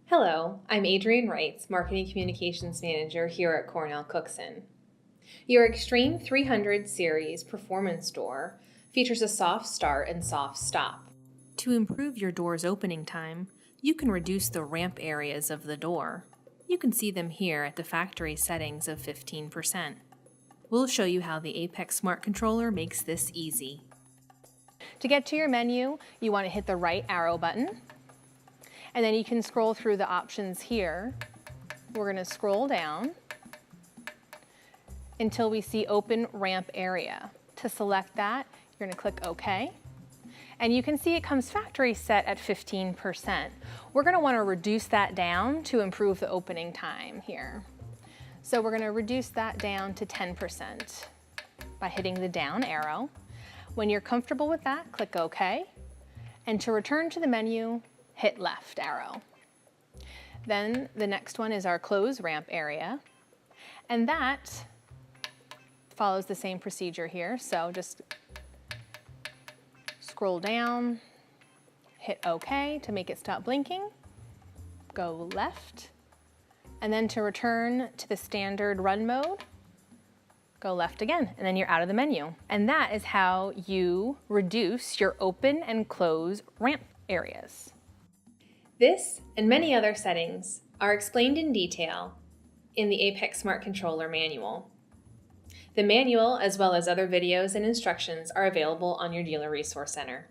Hello, I'm Adrienne Wrights, Marketing Communications Manager here at CornellCookson. Your Extreme 300 Series Performance Door features a soft start and soft stop. To improve your door's opening time, you can reduce the ramp areas of the door. You can see them here at the factory settings of 15%. We'll show you how the Apex Smart Controller makes this easy. To get to your menu, you want to hit the right arrow button. And then you can scroll through the options here. We're going to scroll down until we see Open Ramp Area. To select that, you're going to click OK. And you can see it comes factory set at 15%. We're going to want to reduce that down to improve the opening time here. So we're going to reduce that down to 10% by hitting the down arrow. When you're comfortable with that, click OK. And to return to the menu, hit left arrow. Then the next one is our close ramp area. And that follows the same procedure here. So just scroll down, hit OK to make it stop blinking, go left, and then to return to the standard run mode, go left again, and then you're out of the menu. And that is how you reduce your open and close ramp areas. This and many other settings are explained in detail in the Apex Smart Controller manual. The manual, as well as other videos and instructions, are available on your Dealer Resource Center.